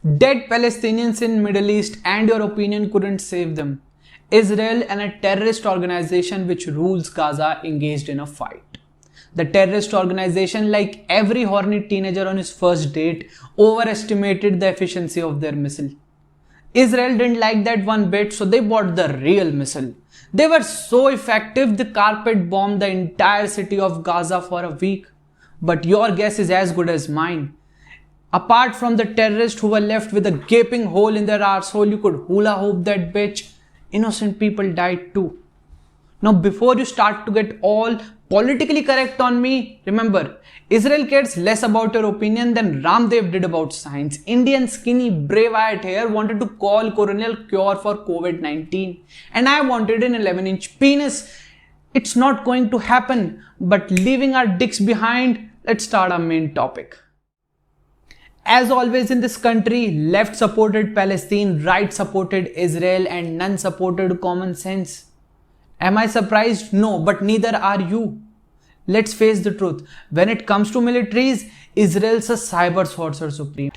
Dead Palestinians in Middle East and your opinion couldn't save them. Israel and a terrorist organization which rules Gaza engaged in a fight. The terrorist organization, like every horny teenager on his first date, overestimated the efficiency of their missile. Israel didn't like that one bit, so they bought the real missile. They were so effective, the carpet bombed the entire city of Gaza for a week. But your guess is as good as mine. Apart from the terrorists who were left with a gaping hole in their arsehole, you could hula hoop that bitch. Innocent people died too. Now, before you start to get all politically correct on me, remember, Israel cares less about your opinion than Ramdev did about science. Indian skinny brave-eyed hair wanted to call coronal cure for COVID-19. And I wanted an 11-inch penis. It's not going to happen. But leaving our dicks behind, let's start our main topic. As always in this country, left supported Palestine, right supported Israel, and none supported common sense. Am I surprised? No, but neither are you. Let's face the truth. When it comes to militaries, Israel's a cyber sorcerer supreme.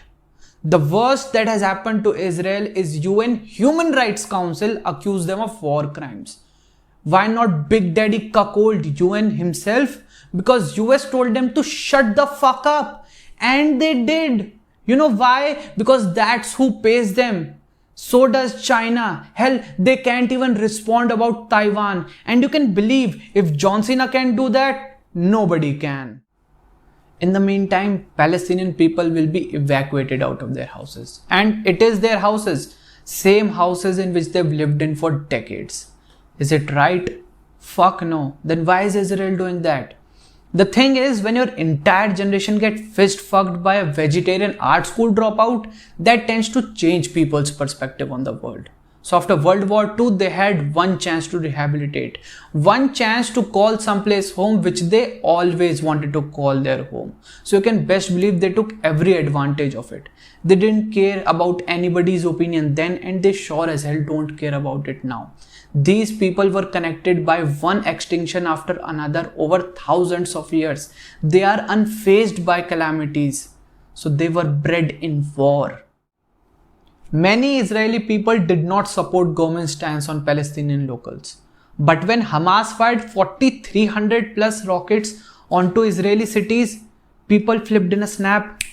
The worst that has happened to Israel is UN Human Rights Council accused them of war crimes. Why not Big Daddy cuckold UN himself? Because US told them to shut the fuck up. And they did. You know why? Because that's who pays them. So does China. Hell, they can't even respond about Taiwan. And you can believe if John Cena can do that, nobody can. In the meantime, Palestinian people will be evacuated out of their houses. And it is their houses. Same houses in which they've lived in for decades. Is it right? Fuck no. Then why is Israel doing that? The thing is, when your entire generation gets fist fucked by a vegetarian art school dropout, that tends to change people's perspective on the world. So after World War II, they had one chance to rehabilitate. One chance to call someplace home which they always wanted to call their home. So you can best believe they took every advantage of it. They didn't care about anybody's opinion then, and they sure as hell don't care about it now. These people were connected by one extinction after another over thousands of years. They are unfazed by calamities. So they were bred in war. Many Israeli people did not support government stance on Palestinian locals. But when Hamas fired 4,300 plus rockets onto Israeli cities, people flipped in a snap.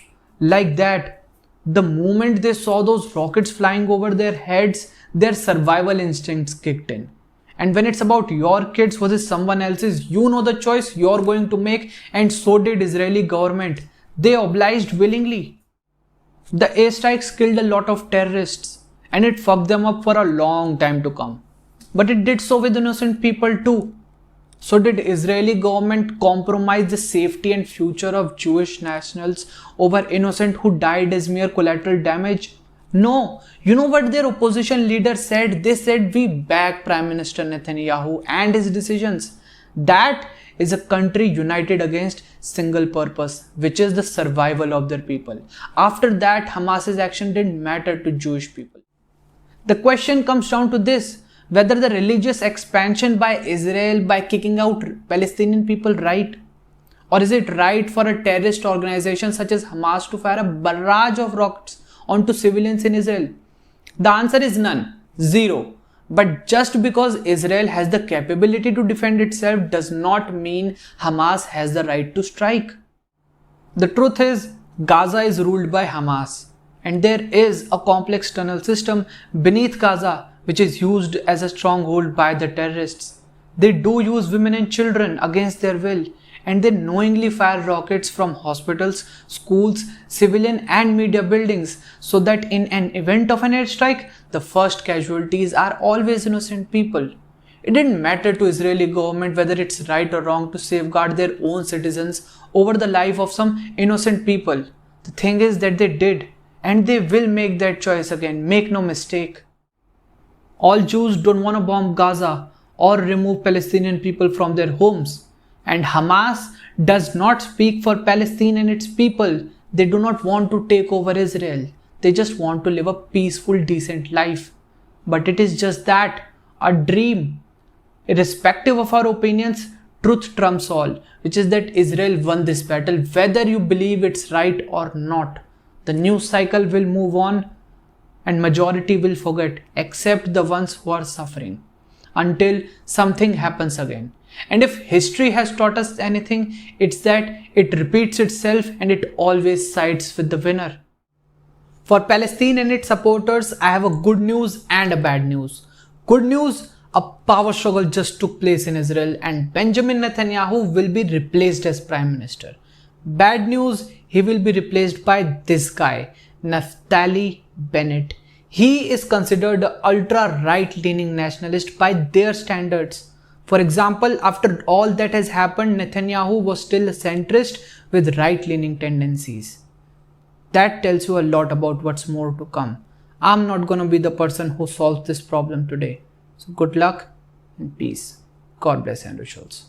Like that. The moment they saw those rockets flying over their heads, their survival instincts kicked in. And when it's about your kids versus someone else's, you know the choice you're going to make, and so did Israeli government. They obliged willingly. The airstrikes killed a lot of terrorists, and it fucked them up for a long time to come. But it did so with innocent people too. So did Israeli government compromise the safety and future of Jewish nationals over innocent who died as mere collateral damage? No. You know what their opposition leader said? They said, we back Prime Minister Netanyahu and his decisions. That is a country united against single purpose, which is the survival of their people. After that, Hamas's action didn't matter to Jewish people. The question comes down to this: whether the religious expansion by Israel by kicking out Palestinian people right? Or is it right for a terrorist organization such as Hamas to fire a barrage of rockets onto civilians in Israel? The answer is none. Zero. But just because Israel has the capability to defend itself does not mean Hamas has the right to strike. The truth is, Gaza is ruled by Hamas, and there is a complex tunnel system beneath Gaza which is used as a stronghold by the terrorists. They do use women and children against their will, and they knowingly fire rockets from hospitals, schools, civilian and media buildings, so that in an event of an airstrike, the first casualties are always innocent people. It didn't matter to Israeli government whether it's right or wrong to safeguard their own citizens over the life of some innocent people. The thing is that they did, and they will make that choice again, make no mistake. All Jews don't want to bomb Gaza or remove Palestinian people from their homes. And Hamas does not speak for Palestine and its people. They do not want to take over Israel. They just want to live a peaceful, decent life. But it is just that, a dream. Irrespective of our opinions, truth trumps all, which is that Israel won this battle, whether you believe it's right or not. The news cycle will move on and majority will forget, except the ones who are suffering, until something happens again. And if history has taught us anything, it's that it repeats itself and it always sides with the winner. For Palestine and its supporters, I have a good news and a bad news. Good news, a power struggle just took place in Israel and Benjamin Netanyahu will be replaced as Prime Minister. Bad news, he will be replaced by this guy, Naftali Bennett. He is considered an ultra right-leaning nationalist by their standards. For example, after all that has happened, Netanyahu was still a centrist with right-leaning tendencies. That tells you a lot about what's more to come. I'm not gonna be the person who solves this problem today. So good luck and peace. God bless Andrew Schulz.